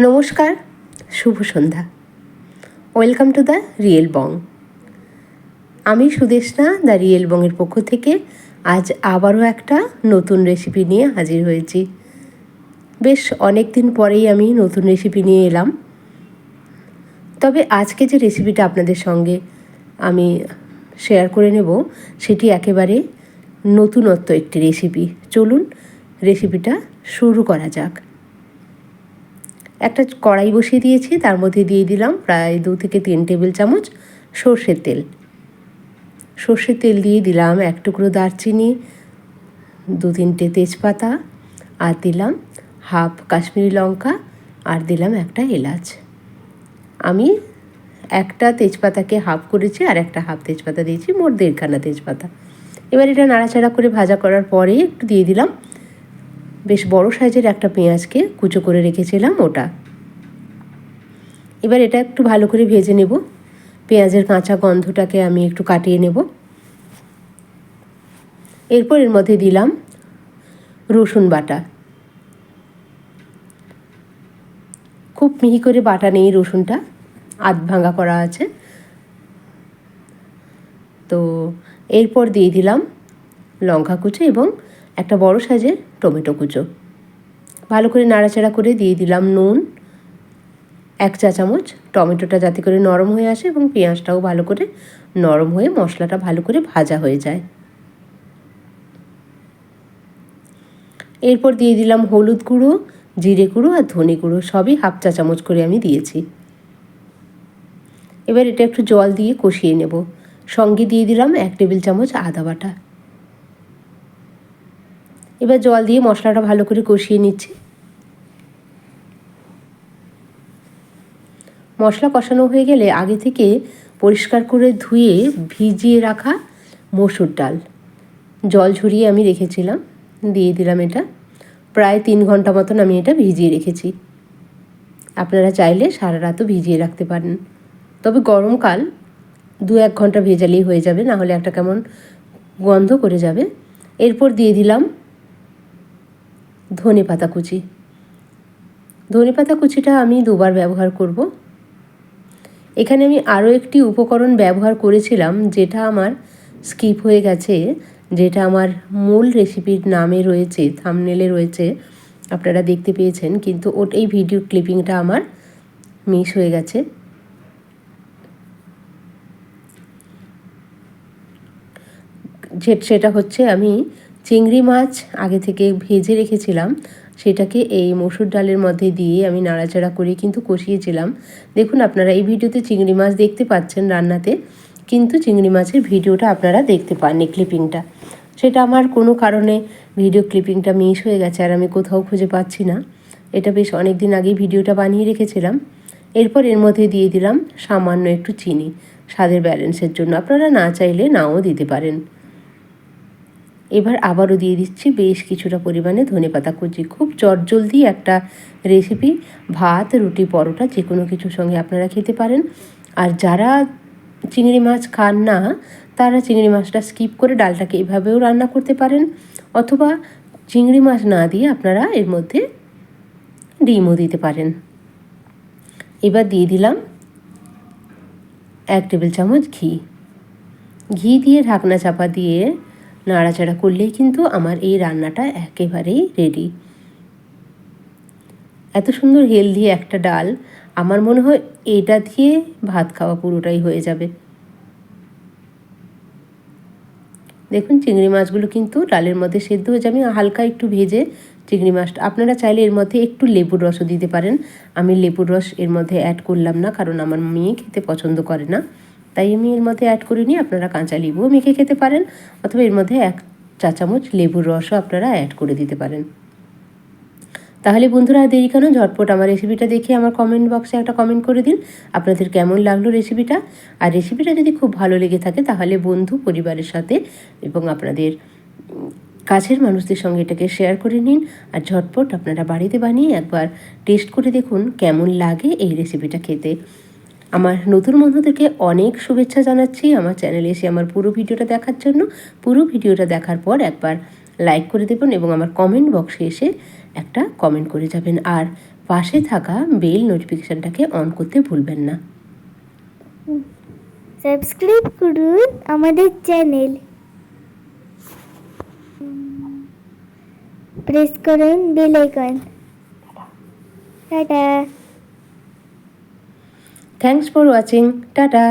নমস্কার, শুভ সন্ধ্যা। Welcome to the real বং। আমি Sudeshna the real বংয়ের পক্ষ থেকে আজ আবারও একটা নতুন রেসিপি নিয়ে হাজির হয়েছি। বেশ অনেক দিন পরেই আমি নতুন রেসিপি নিয়ে এলাম। তবে আজকে যে রেসিপিটা আপনাদের সঙ্গে আমি শেয়ার করে নেব সেটি একেবারে নতুনত্ব একটি রেসিপি। চলুন রেসিপিটা শুরু করা যাক। একটা কড়াই বসিয়ে দিয়েছি, তার মধ্যে দিয়ে দিলাম প্রায় 2 থেকে 3 টেবিল চামচ সর্ষের তেল। সর্ষের তেল দিয়ে দিলাম 1 টুকরো দারচিনি, 2-3টে তেজপাতা, আর দিলাম হাফ কাশ্মীরি লঙ্কা, আর দিলাম একটা এলাচ। আমি একটা তেজপাতাকে হাফ করেছি আর একটা হাফ তেজপাতা দিয়েছি, মোট 1.5খানা তেজপাতা। এবার এটা নাড়াচাড়া করে ভাজা করার পরে একটু দিয়ে দিলাম বেশ বড় সাইজের একটা পেঁয়াজকে কুচো করে রেখেছিলাম ওটা। এবার এটা একটু ভালো করে ভেজে নেব। পেঁয়াজের কাঁচা গন্ধটাকে আমি একটু কাটিয়ে নেব। এরপর এর মধ্যে দিলাম রসুন বাটা। খুব মিহি করে বাটা নেই রসুনটা, আধ ভাঙা করা আছে। তো এরপর দিয়ে দিলাম লঙ্কা কুচো এবং একটা বড় সাইজের টমেটো কুচো। ভালো করে নাড়াচাড়া করে দিয়ে দিলাম নুন 1 চা চামচ, টমেটোটা যাতে করে নরম হয়ে আসে এবং পেঁয়াজটাও ভালো করে নরম হয়ে মশলাটা ভালো করে ভাজা হয়ে যায়। এরপর দিয়ে দিলাম হলুদ গুঁড়ো, জিরে গুঁড়ো আর ধনে গুঁড়ো, সবই হাফ চা চামচ করে আমি দিয়েছি। এবার এটা একটু জল দিয়ে কষিয়ে নেব। সঙ্গে দিয়ে দিলাম 1 টেবিল চামচ আদা বাটা। এবার জল দিয়ে মশলাটা ভালো করে কষিয়ে নিচ্ছি। মশলা কষানো হয়ে গেলে আগে থেকে পরিষ্কার করে ধুয়ে ভিজিয়ে রাখা মসুর ডাল জল ঝরিয়ে আমি রেখেছিলাম, দিয়ে দিলাম এটা। প্রায় 3 ঘন্টা মতন আমি এটা ভিজিয়ে রেখেছি। আপনারা চাইলে সারা রাতও ভিজিয়ে রাখতে পারেন, তবে গরমকাল 2-1 ঘন্টা ভেজালেই হয়ে যাবে, না হলে একটা কেমন গন্ধ করে যাবে। এরপর দিয়ে দিলাম ধনে পাতা কুচি। ধনে পাতা কুচিটা আমি 2বার ব্যবহার করব। এখানে আমি আরও একটি উপকরণ ব্যবহার করেছিলাম যেটা আমার স্কিপ হয়ে গেছে, যেটা আমার মূল রেসিপির নামে রয়েছে, থাম্বনেলে রয়েছে, আপনারা দেখতে পেয়েছেন, কিন্তু এই ভিডিও ক্লিপিংটা আমার মিস হয়ে গেছে। সেটা হচ্ছে আমি চিংড়ি মাছ আগে থেকে ভেজে রেখেছিলাম, সেটাকে এই মসুর ডালের মধ্যে দিয়ে আমি নাড়াচাড়া করে কিন্তু কষিয়েছিলাম। দেখুন আপনারা এই ভিডিওতে চিংড়ি মাছ দেখতে পাচ্ছেন রান্নাতে, কিন্তু চিংড়ি মাছের ভিডিওটা আপনারা দেখতে পাননি, ক্লিপিংটা। সেটা আমার কোনো কারণে ভিডিও ক্লিপিংটা মিস হয়ে গেছে আর আমি কোথাও খুঁজে পাচ্ছি না। এটা বেশ অনেক দিন আগেই ভিডিওটা বানিয়ে রেখেছিলাম। এরপর এর মধ্যে দিয়ে দিলাম সামান্য একটু চিনি, স্বাদের ব্যালেন্সের জন্য। আপনারা না চাইলে নাও দিতে পারেন। এবার আবারও দিয়ে দিচ্ছি বেশ কিছুটা পরিমাণে ধনেপাতা কুচি। খুব চটজলদি একটা রেসিপি, ভাত, রুটি, পরোটা যে কোনো কিছুর সঙ্গে আপনারা খেতে পারেন। আর যারা চিংড়ি মাছ খান না তারা চিংড়ি মাছটা স্কিপ করে ডালটাকে এভাবেও রান্না করতে পারেন, অথবা চিংড়ি মাছ না দিয়ে আপনারা এর মধ্যে ডিমও দিতে পারেন। এবার দিয়ে দিলাম 1 টেবিল চামচ ঘি। ঘি দিয়ে ঢাকনা চাপা দিয়ে নাড়াচাড়া করলেই কিন্তু আমার এই রান্নাটা একেবারেই রেডি। এত সুন্দর হেলদি একটা ডাল, আমার মনে হয় এটা দিয়ে ভাত খাওয়া পুরোটাই হয়ে যাবে। দেখুন চিংড়ি মাছগুলো কিন্তু ডালের মধ্যে সেদ্ধ হয়ে যাবে। হালকা একটু ভেজে চিংড়ি মাছটা, আপনারা চাইলে এর মধ্যে একটু লেবুর রসও দিতে পারেন। আমি লেবুর রস এর মধ্যে অ্যাড করলাম না, কারণ আমার মেয়ে খেতে পছন্দ করে না, তাই আমি এর মধ্যে অ্যাড করিনি। আপনারা কাঁচা লেবুও মেখে খেতে পারেন, অথবা এর মধ্যে 1 চা চামচ লেবুর রসও আপনারা অ্যাড করে দিতে পারেন। তাহলে বন্ধুরা আর দেরি কেন, ঝটপট আমার রেসিপিটা দেখে আমার কমেন্ট বক্সে একটা কমেন্ট করে দিন আপনাদের কেমন লাগলো রেসিপিটা। আর রেসিপিটা যদি খুব ভালো লেগে থাকে তাহলে বন্ধু পরিবারের সাথে এবং আপনাদের কাছের মানুষদের সঙ্গে এটাকে শেয়ার করে নিন। আর ঝটপট আপনারা বাড়িতে বানিয়ে একবার টেস্ট করে দেখুন কেমন লাগে এই রেসিপিটা খেতে। আমার নতুন বন্ধুদেরকে অনেক শুভেচ্ছা জানাচ্ছি আমার চ্যানেলে এসে আমার পুরো ভিডিওটা দেখার জন্য। পুরো ভিডিওটা দেখার পর একবার লাইক করে দেবেন এবং আমার কমেন্ট বক্সে এসে একটা কমেন্ট করে যাবেন। আর পাশে থাকা বেল নোটিফিকেশানটাকে অন করতে ভুলবেন না। সাবস্ক্রাইব করুন আমাদের চ্যানেল, প্রেস করুন bell icon. Tata. Thanks for watching. Tata.